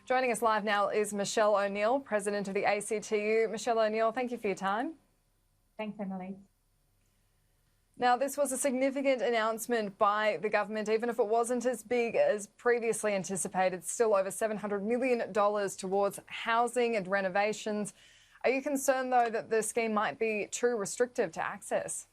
Joining us live now is Michelle O'Neil, President of the ACTU. Michelle O'Neil, thank you for your time. Thanks, Emily. Now, this was a significant announcement by the government, even if it wasn't as big as previously anticipated, still over $700 million towards housing and renovations. Are you concerned, though, that the scheme might be too restrictive to access?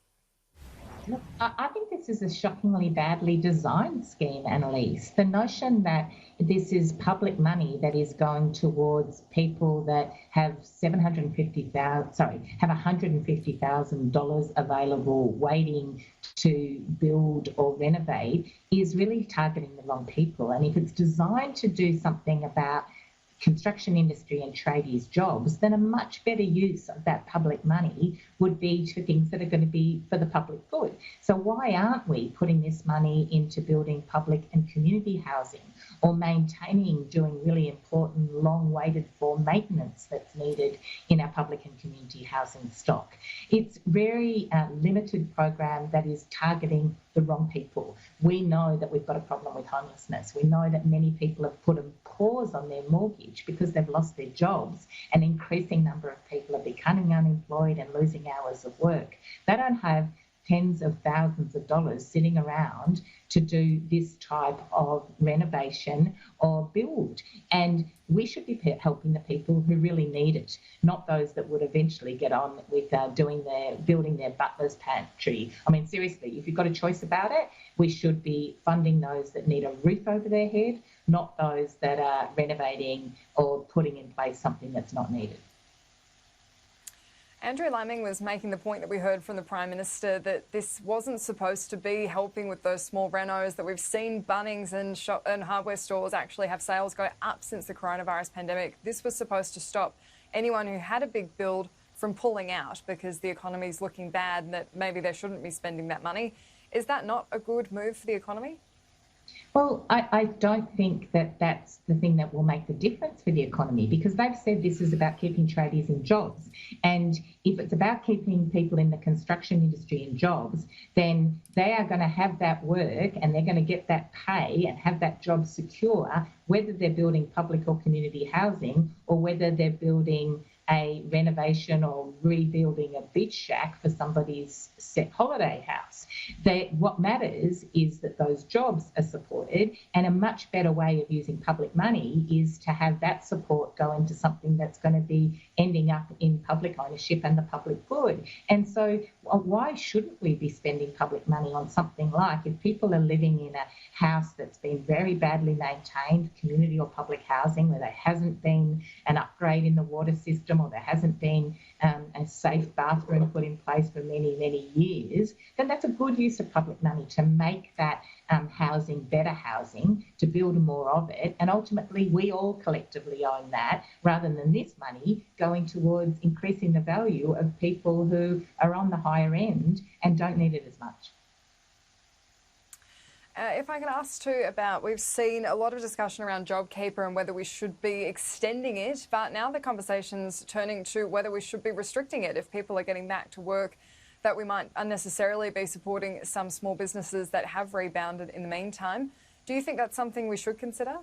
Look, I think this is a shockingly badly designed scheme, Annalise. The notion that this is public money that is going towards people that have $150,000 available waiting to build or renovate is really targeting the wrong people. And if it's designed to do something about construction industry and tradies' jobs, then a much better use of that public money would be to things that are going to be for the public good. So why aren't we putting this money into building public and community housing or maintaining, doing really important, long-waited for maintenance that's needed in our public and community housing stock? It's very limited program that is targeting the wrong people. We know that we've got a problem with homelessness. We know that many people have put a pause on their mortgage because they've lost their jobs. An increasing number of people are becoming unemployed and losing hours of work. They don't have tens of thousands of dollars sitting around to do this type of renovation or build. And we should be helping the people who really need it, not those that would eventually get on with building their butler's pantry. I mean, seriously, if you've got a choice about it, we should be funding those that need a roof over their head, not those that are renovating or putting in place something that's not needed. Andrew Laming was making the point that we heard from the Prime Minister that this wasn't supposed to be helping with those small renos, that we've seen Bunnings and hardware stores actually have sales go up since the coronavirus pandemic. This was supposed to stop anyone who had a big build from pulling out because the economy is looking bad and that maybe they shouldn't be spending that money. Is that not a good move for the economy? Well, I don't think that that's the thing that will make the difference for the economy, because they've said this is about keeping tradies in jobs. And if it's about keeping people in the construction industry in jobs, then they are going to have that work and they're going to get that pay and have that job secure, whether they're building public or community housing or whether they're building a renovation or rebuilding a beach shack for somebody's set holiday house. What matters is that those jobs are supported, and a much better way of using public money is to have that support go into something that's going to be ending up in public ownership and the public good. And so why shouldn't we be spending public money on something like, if people are living in a house that's been very badly maintained, community or public housing, where there hasn't been an upgrade in the water system or there hasn't been a safe bathroom put in place for many, many years, then that's a good use of public money to make that housing better housing, to build more of it. And ultimately, we all collectively own that, rather than this money going towards increasing the value of people who are on the higher end and don't need it as much. If I can ask too about, we've seen a lot of discussion around JobKeeper and whether we should be extending it, but now the conversation's turning to whether we should be restricting it if people are getting back to work, that we might unnecessarily be supporting some small businesses that have rebounded in the meantime. Do you think that's something we should consider?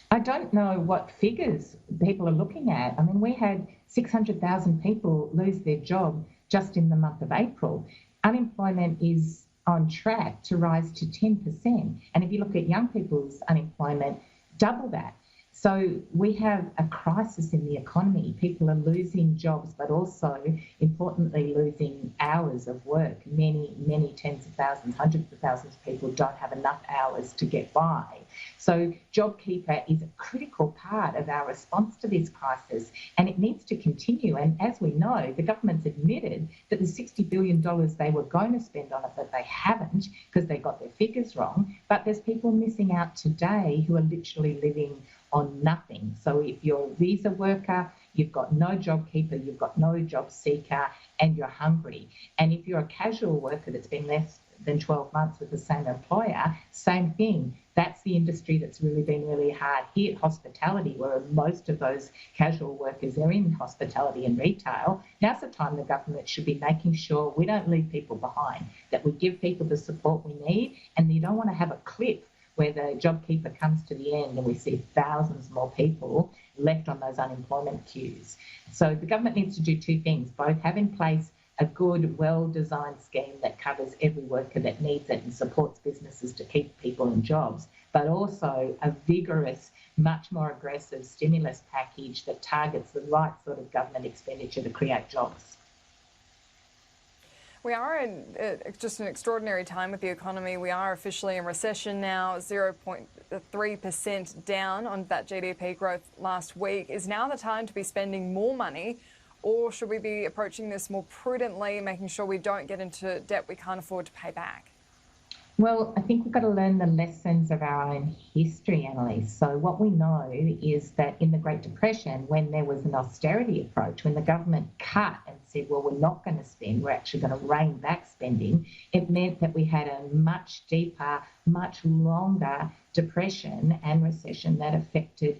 I don't know what figures people are looking at. I mean, we had 600,000 people lose their job just in the month of April. Unemployment is on track to rise to 10%. And if you look at young people's unemployment, double that. So we have a crisis in the economy. People are losing jobs, but also, importantly, losing hours of work. Many, many tens of thousands, hundreds of thousands of people don't have enough hours to get by. So JobKeeper is a critical part of our response to this crisis, and it needs to continue. And as we know, the government's admitted that the $60 billion they were going to spend on it, that they haven't because they got their figures wrong. But there's people missing out today who are literally living on nothing. So if you're a visa worker, you've got no JobKeeper, you've got no job seeker, and you're hungry. And if you're a casual worker that's been less than 12 months with the same employer, same thing. That's the industry that's really been really hard hit. Hospitality, where most of those casual workers are in hospitality and retail. Now's the time the government should be making sure we don't leave people behind, that we give people the support we need, and you don't want to have a cliff where the JobKeeper comes to the end and we see thousands more people left on those unemployment queues. So the government needs to do two things: both have in place a good, well-designed scheme that covers every worker that needs it and supports businesses to keep people in jobs, but also a vigorous, much more aggressive stimulus package that targets the right sort of government expenditure to create jobs. We are in just an extraordinary time with the economy. We are officially in recession now, 0.3% down on that GDP growth last week. Is now the time to be spending more money, or should we be approaching this more prudently, making sure we don't get into debt we can't afford to pay back? Well, I think we've got to learn the lessons of our own history, Annalise. So what we know is that in the Great Depression, when there was an austerity approach, when the government cut and said, well, we're not going to spend, we're actually going to rein back spending, it meant that we had a much deeper, much longer depression and recession that affected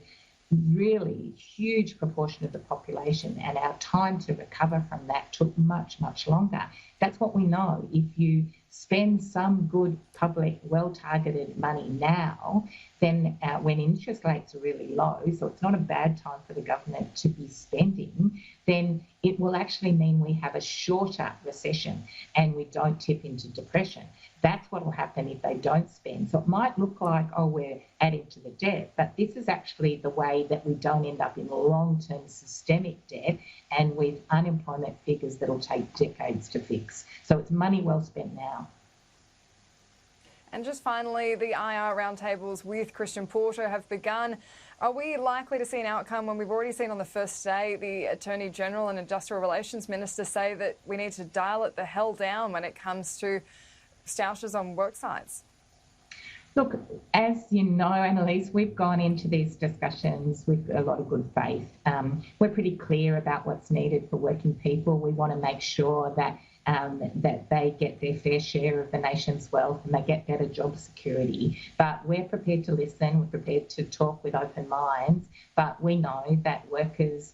really huge proportion of the population, and our time to recover from that took much, much longer. That's what we know. If you spend some good public, well-targeted money now, then when interest rates are really low, so it's not a bad time for the government to be spending, then it will actually mean we have a shorter recession and we don't tip into depression. That's what will happen if they don't spend. So it might look like, oh, we're adding to the debt, but this is actually the way that we don't end up in long-term systemic debt and with unemployment figures that'll take decades to fix. So it's money well spent now. And just finally, the IR roundtables with Christian Porter have begun. Are we likely to see an outcome when we've already seen on the first day the Attorney General and Industrial Relations Minister say that we need to dial it the hell down when it comes to stoushes on work sites? Look, as you know, Annalise, we've gone into these discussions with a lot of good faith. We're pretty clear about what's needed for working people. We want to make sure that they get their fair share of the nation's wealth and they get better job security. But we're prepared to listen, we're prepared to talk with open minds, but we know that workers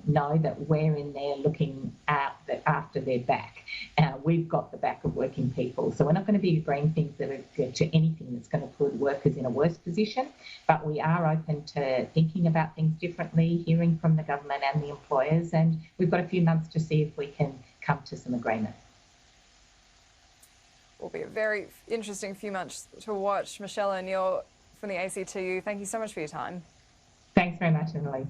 know that we're in there looking after their back. We've got the back of working people. So we're not going to be agreeing things that are to anything that's going to put workers in a worse position, but we are open to thinking about things differently, hearing from the government and the employers, and we've got a few months to see if we can come to some agreement. Will be a very interesting few months to watch. Michelle O'Neil from the ACTU, thank you so much for your time. Thanks very much, Annalise.